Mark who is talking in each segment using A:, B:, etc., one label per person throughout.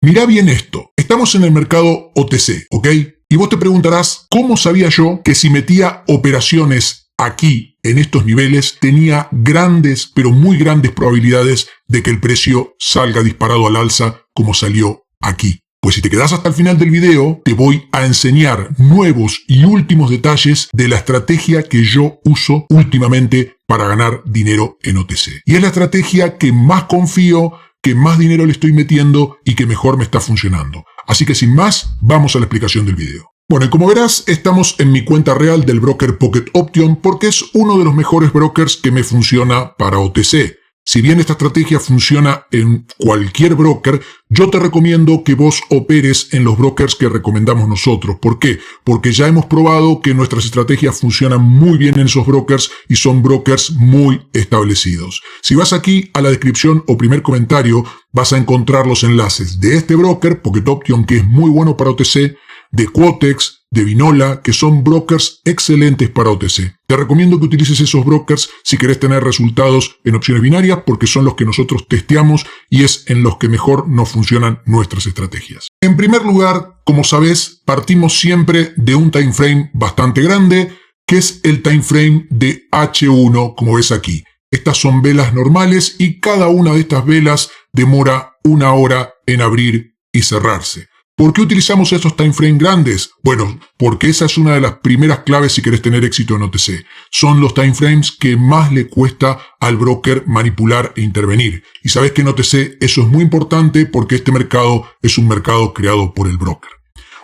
A: Mirá bien esto. Estamos en el mercado OTC, ¿ok? Y vos te preguntarás, ¿cómo sabía yo que si metía operaciones aquí, en estos niveles, tenía grandes, pero muy grandes probabilidades de que el precio salga disparado al alza como salió aquí? Pues si te quedas hasta el final del video, te voy a enseñar nuevos y últimos detalles de la estrategia que yo uso últimamente para ganar dinero en OTC. Y es la estrategia que más confío, que más dinero le estoy metiendo y que mejor me está funcionando. Así que sin más, vamos a la explicación del video. Bueno, y como verás, estamos en mi cuenta real del broker Pocket Option porque es uno de los mejores brokers que me funciona para OTC. Si bien esta estrategia funciona en cualquier broker, yo te recomiendo que vos operes en los brokers que recomendamos nosotros. ¿Por qué? Porque ya hemos probado que nuestras estrategias funcionan muy bien en esos brokers y son brokers muy establecidos. Si vas aquí a la descripción o primer comentario, vas a encontrar los enlaces de este broker, Pocket Option, que es muy bueno para OTC, de Quotex, de Vinola, que son brokers excelentes para OTC. Te recomiendo que utilices esos brokers si querés tener resultados en opciones binarias porque son los que nosotros testeamos y es en los que mejor nos funcionan nuestras estrategias. En primer lugar, como sabés, partimos siempre de un time frame bastante grande, que es el time frame de H1, como ves aquí. Estas son velas normales y cada una de estas velas demora 1 hora en abrir y cerrarse. ¿Por qué utilizamos estos time frame grandes? Bueno, porque esa es una de las primeras claves si querés tener éxito en OTC. Son los time frames que más le cuesta al broker manipular e intervenir. Y sabés que en OTC eso es muy importante porque este mercado es un mercado creado por el broker.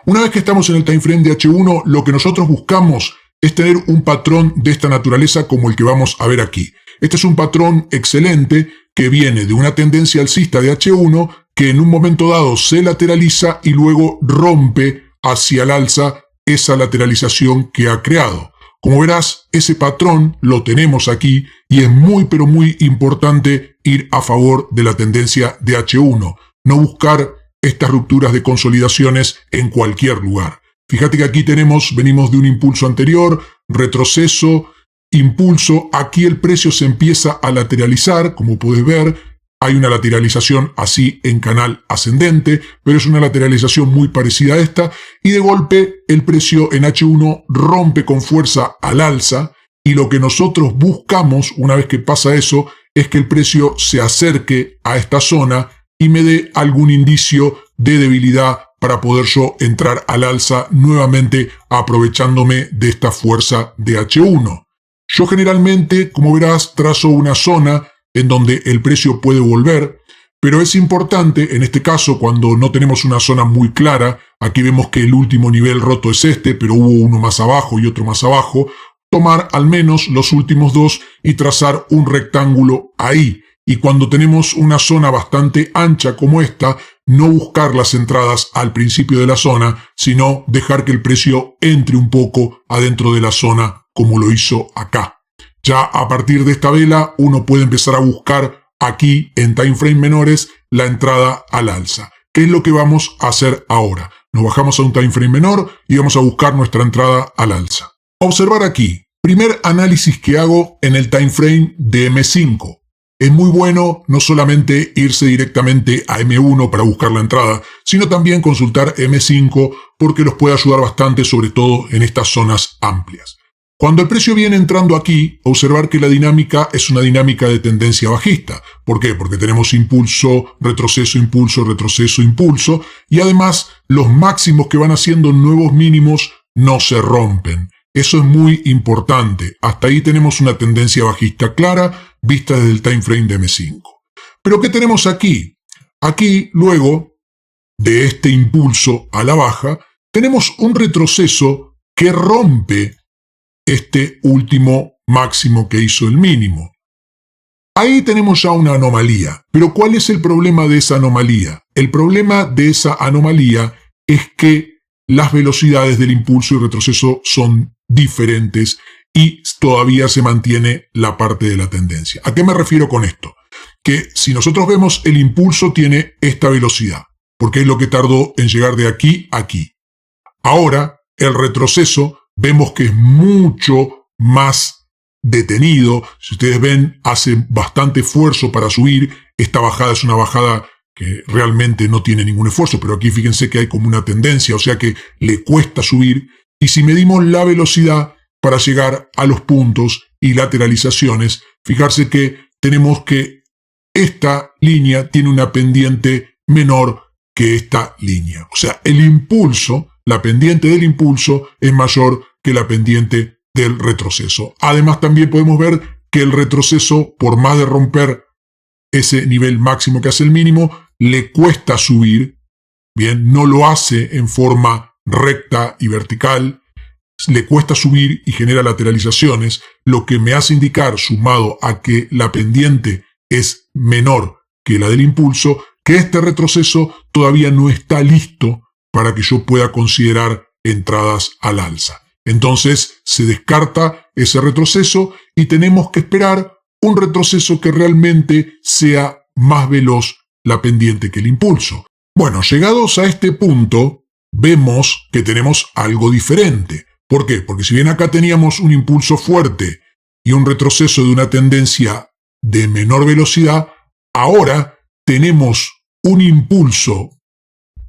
A: Una vez que estamos en el time frame de H1, lo que nosotros buscamos es tener un patrón de esta naturaleza como el que vamos a ver aquí. Este es un patrón excelente que viene de una tendencia alcista de H1 que en un momento dado se lateraliza y luego rompe hacia el alza esa lateralización que ha creado. Como verás, ese patrón lo tenemos aquí y es muy pero muy importante ir a favor de la tendencia de H1, no buscar estas rupturas de consolidaciones en cualquier lugar. Fíjate que aquí venimos de un impulso anterior, retroceso, impulso, aquí el precio se empieza a lateralizar, como puedes ver, hay una lateralización así en canal ascendente, pero es una lateralización muy parecida a esta, y de golpe el precio en H1 rompe con fuerza al alza, y lo que nosotros buscamos una vez que pasa eso es que el precio se acerque a esta zona y me dé algún indicio de debilidad para poder yo entrar al alza nuevamente aprovechándome de esta fuerza de H1. Yo generalmente, como verás, trazo una zona en donde el precio puede volver, pero es importante, en este caso, cuando no tenemos una zona muy clara, aquí vemos que el último nivel roto es este, pero hubo uno más abajo y otro más abajo, tomar al menos los últimos dos y trazar un rectángulo ahí. Y cuando tenemos una zona bastante ancha como esta, no buscar las entradas al principio de la zona, sino dejar que el precio entre un poco adentro de la zona como lo hizo acá. Ya a partir de esta vela uno puede empezar a buscar aquí en time frame menores la entrada al alza. ¿Qué es lo que vamos a hacer ahora? Nos bajamos a un time frame menor y vamos a buscar nuestra entrada al alza. Observar aquí, primer análisis que hago en el time frame de M5. Es muy bueno no solamente irse directamente a M1 para buscar la entrada, sino también consultar M5 porque los puede ayudar bastante, sobre todo en estas zonas amplias. Cuando el precio viene entrando aquí, observar que la dinámica es una dinámica de tendencia bajista. ¿Por qué? Porque tenemos impulso, retroceso, impulso, y además los máximos que van haciendo nuevos mínimos no se rompen. Eso es muy importante. Hasta ahí tenemos una tendencia bajista clara, vista desde el time frame de M5. ¿Pero qué tenemos aquí? Aquí, luego de este impulso a la baja, tenemos un retroceso que rompe este último máximo que hizo el mínimo. Ahí tenemos ya una anomalía. Pero ¿cuál es el problema de esa anomalía? El problema de esa anomalía es que las velocidades del impulso y retroceso son diferentes y todavía se mantiene la parte de la tendencia. ¿A qué me refiero con esto? Que si nosotros vemos el impulso tiene esta velocidad, porque es lo que tardó en llegar de aquí a aquí. Ahora, el retroceso vemos que es mucho más detenido. Si ustedes ven, hace bastante esfuerzo para subir. Esta bajada es una bajada que realmente no tiene ningún esfuerzo, pero aquí fíjense que hay como una tendencia, o sea que le cuesta subir. Y si medimos la velocidad para llegar a los puntos y lateralizaciones, fijarse que tenemos que esta línea tiene una pendiente menor que esta línea. O sea, el impulso, la pendiente del impulso es mayor que la pendiente del retroceso. Además, también podemos ver que el retroceso, por más de romper ese nivel máximo que hace el mínimo, le cuesta subir. Bien, no lo hace en forma recta y vertical, le cuesta subir y genera lateralizaciones, lo que me hace indicar, sumado a que la pendiente es menor que la del impulso, que este retroceso todavía no está listo para que yo pueda considerar entradas al alza. Entonces se descarta ese retroceso y tenemos que esperar un retroceso que realmente sea más veloz la pendiente que el impulso. Bueno, llegados a este punto, vemos que tenemos algo diferente. ¿Por qué? Porque si bien acá teníamos un impulso fuerte y un retroceso de una tendencia de menor velocidad, ahora tenemos un impulso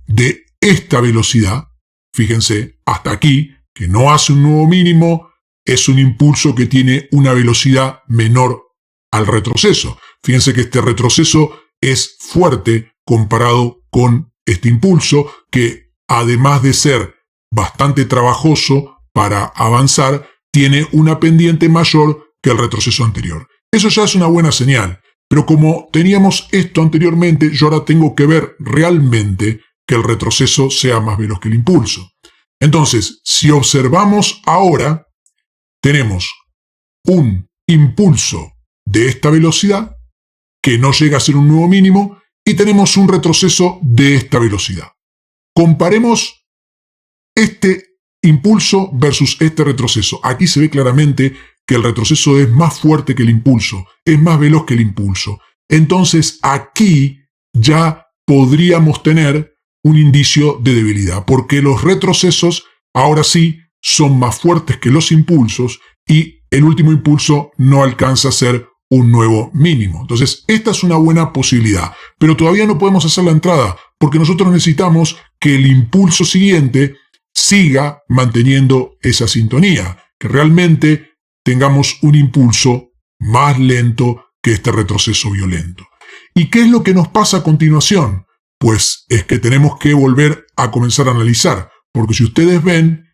A: de esta velocidad, fíjense, hasta aquí, que no hace un nuevo mínimo, es un impulso que tiene una velocidad menor al retroceso. Fíjense que este retroceso es fuerte comparado con este impulso, que además de ser bastante trabajoso para avanzar, tiene una pendiente mayor que el retroceso anterior. Eso ya es una buena señal, pero como teníamos esto anteriormente, yo ahora tengo que ver realmente que el retroceso sea más veloz que el impulso. Entonces, si observamos ahora, tenemos un impulso de esta velocidad que no llega a ser un nuevo mínimo y tenemos un retroceso de esta velocidad. Comparemos este impulso versus este retroceso. Aquí se ve claramente que el retroceso es más fuerte que el impulso, es más veloz que el impulso. Entonces aquí ya podríamos tener un indicio de debilidad, porque los retrocesos ahora sí son más fuertes que los impulsos y el último impulso no alcanza a ser un nuevo mínimo. Entonces, esta es una buena posibilidad, pero todavía no podemos hacer la entrada, porque nosotros necesitamos que el impulso siguiente siga manteniendo esa sintonía, que realmente tengamos un impulso más lento que este retroceso violento. ¿Y qué es lo que nos pasa a continuación? Pues es que tenemos que volver a comenzar a analizar, porque si ustedes ven,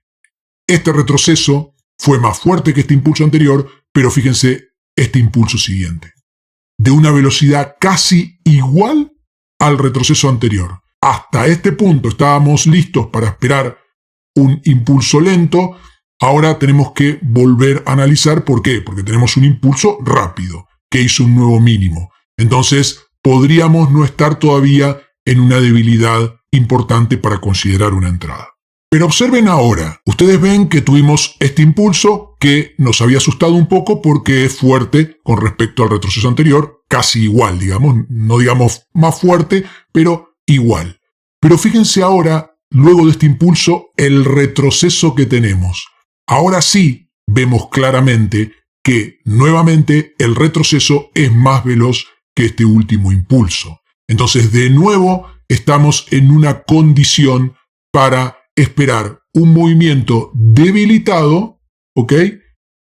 A: este retroceso fue más fuerte que este impulso anterior, pero fíjense este impulso siguiente, de una velocidad casi igual al retroceso anterior. Hasta este punto estábamos listos para esperar un impulso lento, ahora tenemos que volver a analizar. ¿Por qué? Porque tenemos un impulso rápido, que hizo un nuevo mínimo. Entonces, podríamos no estar todavía en una debilidad importante para considerar una entrada. Pero observen ahora, ustedes ven que tuvimos este impulso que nos había asustado un poco porque es fuerte con respecto al retroceso anterior, casi igual, digamos, no digamos más fuerte, pero igual. Pero fíjense ahora, luego de este impulso, el retroceso que tenemos. Ahora sí vemos claramente que nuevamente el retroceso es más veloz que este último impulso. Entonces, de nuevo, estamos en una condición para esperar un movimiento debilitado, ¿ok?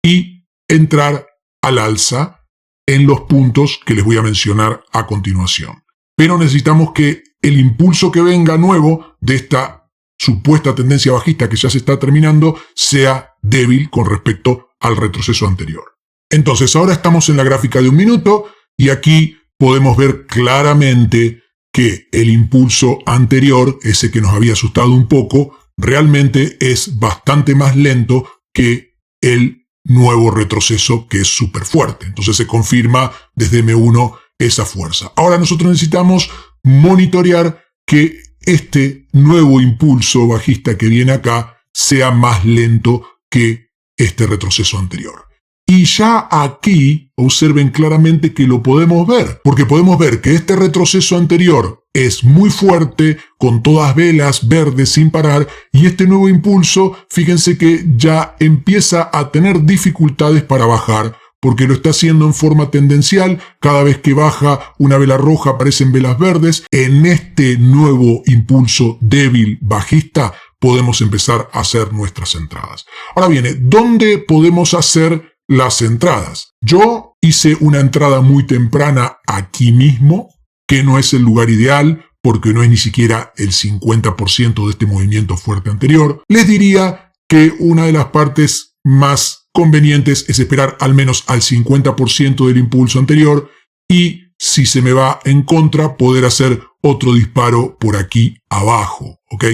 A: Y entrar al alza en los puntos que les voy a mencionar a continuación. Pero necesitamos que el impulso que venga nuevo de esta supuesta tendencia bajista que ya se está terminando sea débil con respecto al retroceso anterior. Entonces, ahora estamos en la gráfica de 1 minuto y aquí podemos ver claramente que el impulso anterior, ese que nos había asustado un poco, realmente es bastante más lento que el nuevo retroceso, que es súper fuerte. Entonces se confirma desde M1 esa fuerza. Ahora nosotros necesitamos monitorear que este nuevo impulso bajista que viene acá sea más lento que este retroceso anterior. Y ya aquí observen claramente que lo podemos ver, porque podemos ver que este retroceso anterior es muy fuerte, con todas velas verdes sin parar, y este nuevo impulso, fíjense que ya empieza a tener dificultades para bajar, porque lo está haciendo en forma tendencial. Cada vez que baja una vela roja aparecen velas verdes. En este nuevo impulso débil bajista podemos empezar a hacer nuestras entradas. Ahora viene, ¿dónde podemos hacer las entradas? Yo hice una entrada muy temprana aquí mismo, que no es el lugar ideal, porque no es ni siquiera el 50% de este movimiento fuerte anterior. Les diría que una de las partes más convenientes es esperar al menos al 50% del impulso anterior y, si se me va en contra, poder hacer otro disparo por aquí abajo, ¿ok?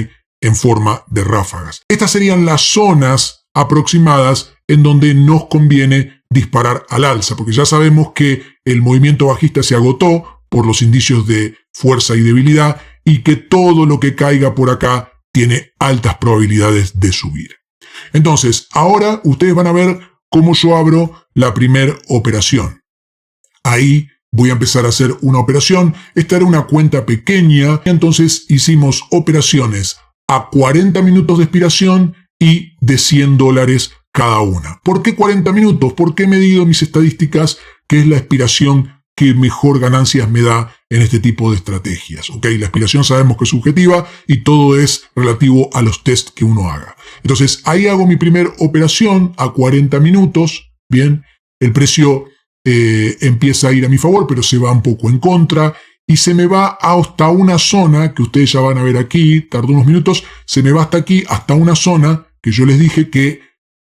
A: En forma de ráfagas. Estas serían las zonas aproximadas en donde nos conviene disparar al alza, porque ya sabemos que el movimiento bajista se agotó por los indicios de fuerza y debilidad y que todo lo que caiga por acá tiene altas probabilidades de subir. Entonces, ahora ustedes van a ver cómo yo abro la primera operación. Ahí voy a empezar a hacer una operación. Esta era una cuenta pequeña, entonces hicimos operaciones a 40 minutos de expiración y de $100 cada una. ¿Por qué 40 minutos? Porque he medido mis estadísticas, que es la expiración que mejor ganancias me da en este tipo de estrategias. ¿Ok? La expiración sabemos que es subjetiva y todo es relativo a los test que uno haga. Entonces, ahí hago mi primera operación a 40 minutos. Bien, el precio empieza a ir a mi favor, pero se va un poco en contra y se me va hasta una zona que ustedes ya van a ver aquí, tardó unos minutos, se me va hasta aquí, hasta una zona que yo les dije que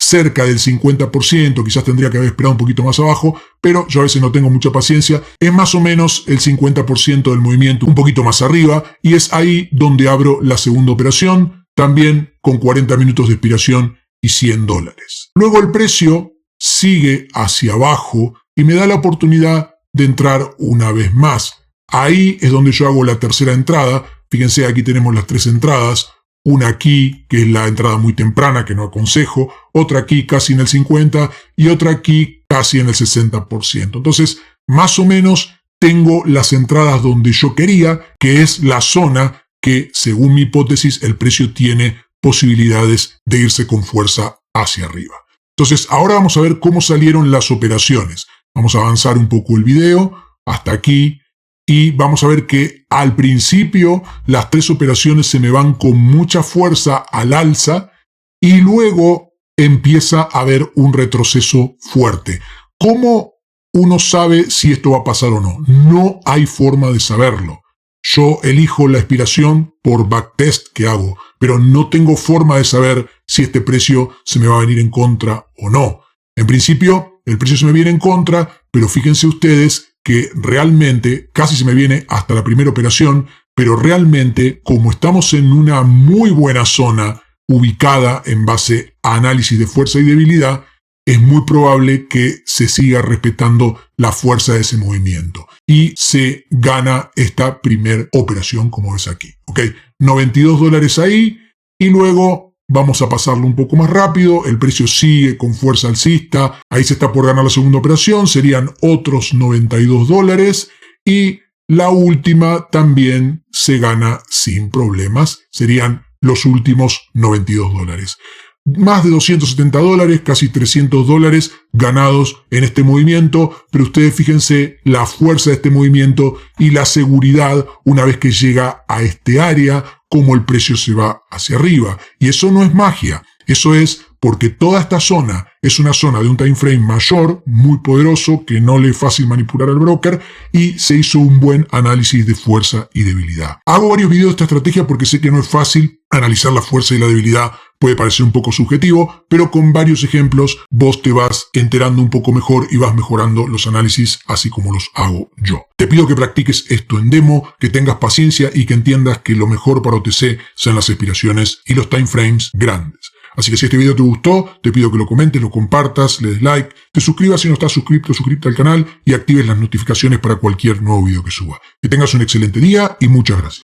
A: cerca del 50%, quizás tendría que haber esperado un poquito más abajo, pero yo a veces no tengo mucha paciencia, es más o menos el 50% del movimiento, un poquito más arriba, y es ahí donde abro la segunda operación, también con 40 minutos de expiración y $100. Luego el precio sigue hacia abajo y me da la oportunidad de entrar una vez más. Ahí es donde yo hago la tercera entrada. Fíjense, aquí tenemos las tres entradas. Una aquí, que es la entrada muy temprana, que no aconsejo. Otra aquí, casi en el 50%. Y otra aquí, casi en el 60%. Entonces, más o menos, tengo las entradas donde yo quería, que es la zona que, según mi hipótesis, el precio tiene posibilidades de irse con fuerza hacia arriba. Entonces, ahora vamos a ver cómo salieron las operaciones. Vamos a avanzar un poco el video hasta aquí. Y vamos a ver que al principio las tres operaciones se me van con mucha fuerza al alza y luego empieza a haber un retroceso fuerte. ¿Cómo uno sabe si esto va a pasar o no? No hay forma de saberlo. Yo elijo la expiración por backtest que hago, pero no tengo forma de saber si este precio se me va a venir en contra o no. En principio, el precio se me viene en contra, pero fíjense ustedes que realmente casi se me viene hasta la primera operación, pero realmente, como estamos en una muy buena zona ubicada en base a análisis de fuerza y debilidad, es muy probable que se siga respetando la fuerza de ese movimiento y se gana esta primera operación, como ves aquí. ¿Ok? $92 ahí y luego vamos a pasarlo un poco más rápido, el precio sigue con fuerza alcista, ahí se está por ganar la segunda operación, serían otros $92 y la última también se gana sin problemas, serían los últimos $92. Más de $270, casi $300 ganados en este movimiento, pero ustedes fíjense la fuerza de este movimiento y la seguridad una vez que llega a este área, cómo el precio se va hacia arriba. Y eso no es magia, eso es porque toda esta zona es una zona de un time frame mayor, muy poderoso, que no le es fácil manipular al broker, y se hizo un buen análisis de fuerza y debilidad. Hago varios videos de esta estrategia porque sé que no es fácil analizar la fuerza y la debilidad, puede parecer un poco subjetivo, pero con varios ejemplos vos te vas enterando un poco mejor y vas mejorando los análisis así como los hago yo. Te pido que practiques esto en demo, que tengas paciencia y que entiendas que lo mejor para OTC son las expiraciones y los time frames grandes. Así que si este video te gustó, te pido que lo comentes, lo compartas, le des like, te suscribas si no estás suscrito, suscríbete al canal y actives las notificaciones para cualquier nuevo video que suba. Que tengas un excelente día y muchas gracias.